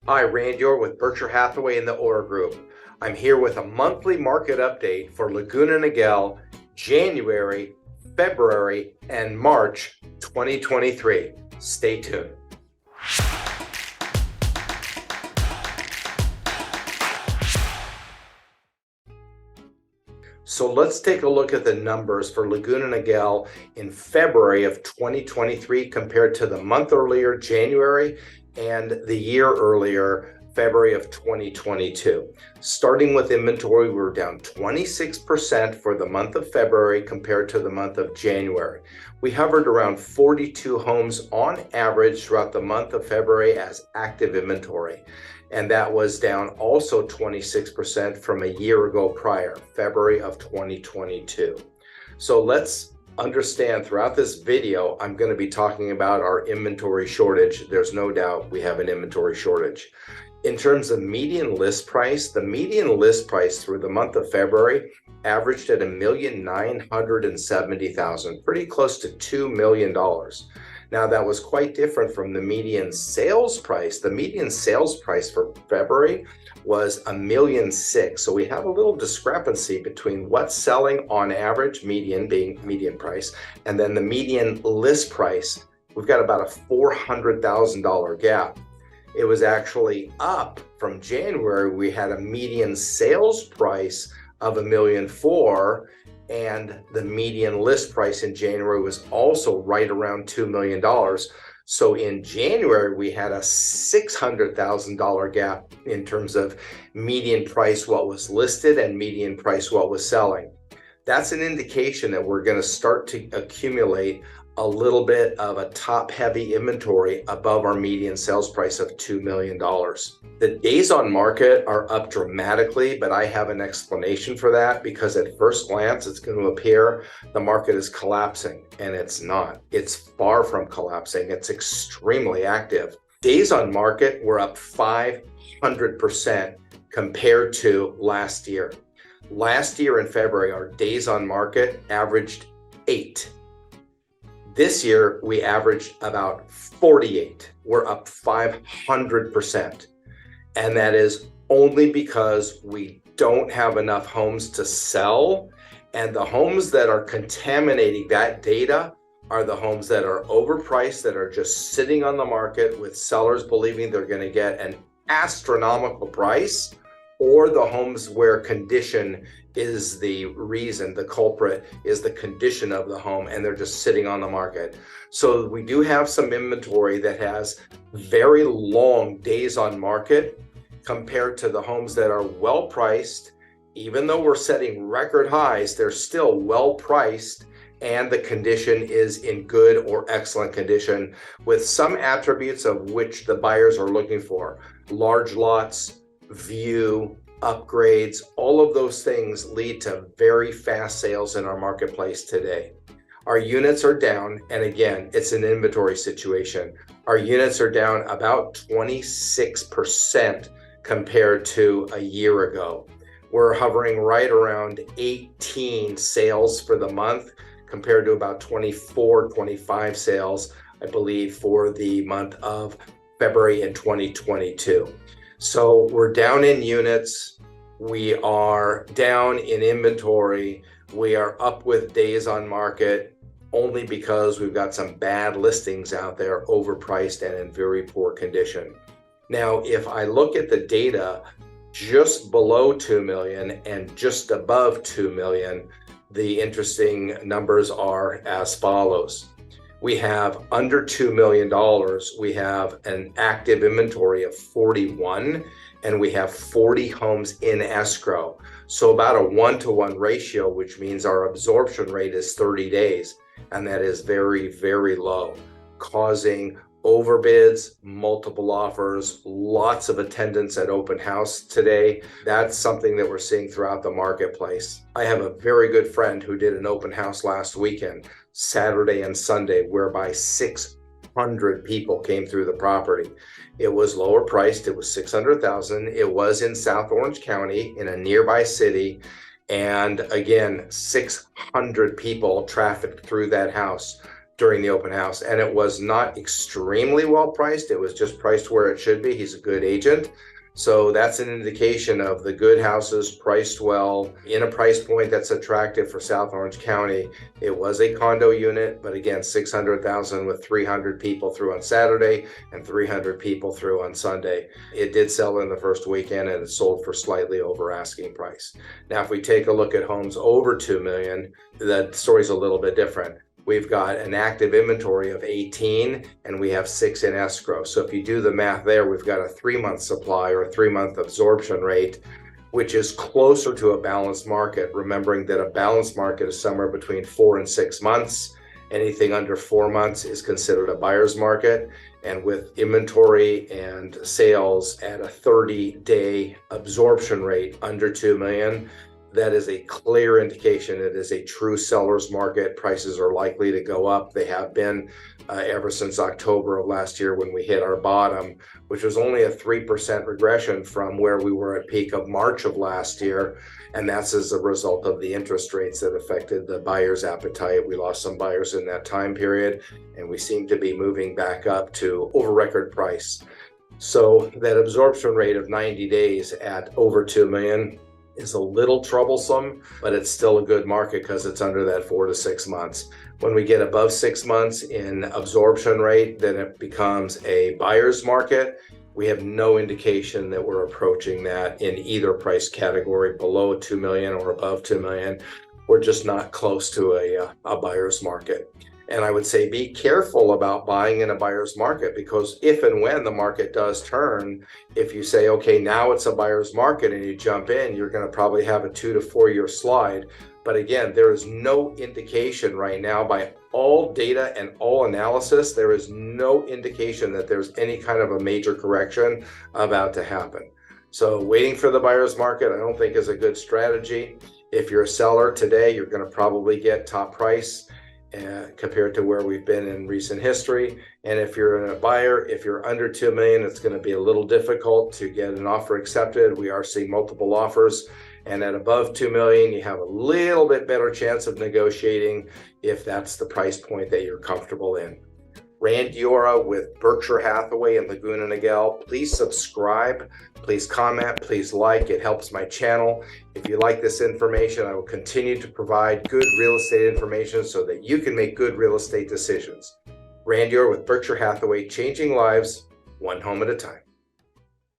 Hi, Randy Orr with Berkshire Hathaway and the Orr Group. I'm here with a monthly market update for Laguna Niguel, January, February, and March 2023. Stay tuned. So let's take a look at the numbers for Laguna Niguel in February of 2023 compared to the month earlier, January, and the year earlier, February of 2022. Starting with inventory, we were down 26% for the month of February compared to the month of January. We hovered around 42 homes on average throughout the month of February as active inventory. And that was down also 26% from a year ago prior, February of 2022. So let's understand throughout this video, I'm going to be talking about our inventory shortage. There's no doubt we have an inventory shortage. In terms of median list price, the median list price through the month of February averaged at $1,970,000, pretty close to $2 million. Now, that was quite different from the median sales price. The median sales price for February was $1.6 million. So we have a little discrepancy between what's selling on average, median being median price, and then the median list price. We've got about a $400,000 gap. It was actually up from January. We had a median sales price of $1.4 million, and the median list price in January was also right around $2 million. So in January, we had a $600,000 gap in terms of median price what was listed and median price what was selling. That's an indication that we're going to start to accumulate a little bit of a top-heavy inventory above our median sales price of $2 million. The days on market are up dramatically, but I have an explanation for that because at first glance, it's going to appear the market is collapsing, and it's not. It's far from collapsing. It's extremely active. Days on market were up 500% compared to last year. Last year in February, our days on market averaged 8. This year, we averaged about 48. We're up 500%. And that is only because we don't have enough homes to sell. And the homes that are contaminating that data are the homes that are overpriced, that are just sitting on the market with sellers believing they're going to get an astronomical price, or the homes where condition is the reason, the culprit is the condition of the home, and they're just sitting on the market. So we do have some inventory that has very long days on market compared to the homes that are well priced. Even though we're setting record highs, they're still well priced, and the condition is in good or excellent condition with some attributes of which the buyers are looking for. Large lots, view, upgrades, all of those things lead to very fast sales in our marketplace today. Our units are down, and again, it's an inventory situation. Our units are down about 26% compared to a year ago. We're hovering right around 18 sales for the month compared to about 24, 25 sales, I believe, for the month of February in 2022. So we're down in units, we are down in inventory, we are up with days on market only because we've got some bad listings out there, overpriced and in very poor condition. Now, if I look at the data just below 2 million and just above 2 million, the interesting numbers are as follows. We have under $2 million, we have an active inventory of 41, and we have 40 homes in escrow. So about a 1-to-1 ratio, which means our absorption rate is 30 days, and that is very, very low, causing overbids, multiple offers, lots of attendance at open house today. That's something that we're seeing throughout the marketplace. I have a very good friend who did an open house last weekend, Saturday and Sunday, whereby 600 people came through the property. It was lower priced. It was $600,000. It was in South Orange County in a nearby city. And again, 600 people trafficked through that house. during the open house, and it was not extremely well priced. It was just priced where it should be. He's a good agent. So that's an indication of the good houses priced well in a price point that's attractive for South Orange County. It was a condo unit, but again, 600,000 with 300 people through on Saturday and 300 people through on Sunday. It did sell in the first weekend, and it sold for slightly over asking price. Now, if we take a look at homes over 2 million, the story's a little bit different. We've got an active inventory of 18 and we have 6 in escrow. So if you do the math there, we've got a 3-month supply or a 3-month absorption rate, which is closer to a balanced market, remembering that a balanced market is somewhere between 4 and 6 months. Anything under 4 months is considered a buyer's market. And with inventory and sales at a 30-day absorption rate under 2 million, that is a clear indication it is a true seller's market. Prices are likely to go up. They have been ever since October of last year when we hit our bottom, which was only a 3% regression from where we were at peak of March of last year. And that's as a result of the interest rates that affected the buyer's appetite. We lost some buyers in that time period, and we seem to be moving back up to over record price. So that absorption rate of 90 days at over 2 million is a little troublesome, but it's still a good market because it's under that 4 to 6 months. When we get above 6 months in absorption rate, then it becomes a buyer's market. We have no indication that we're approaching that in either price category, below 2 million or above 2 million. We're just not close to a buyer's market. And I would say be careful about buying in a buyer's market, because if and when the market does turn, if you say, okay, now it's a buyer's market and you jump in, you're going to probably have a 2 to 4 year slide. But again, there is no indication right now by all data and all analysis, there is no indication that there's any kind of a major correction about to happen. So waiting for the buyer's market, I don't think is a good strategy. If you're a seller today, you're going to probably get top price compared to where we've been in recent history. And if you're a buyer, if you're under 2 million, it's going to be a little difficult to get an offer accepted. We are seeing multiple offers. And at above 2 million, you have a little bit better chance of negotiating if that's the price point that you're comfortable in. Randy Ora with Berkshire Hathaway in Laguna Niguel. Please subscribe, please comment, please like. It helps my channel. If you like this information, I will continue to provide good real estate information so that you can make good real estate decisions. Randy Ora with Berkshire Hathaway, changing lives one home at a time.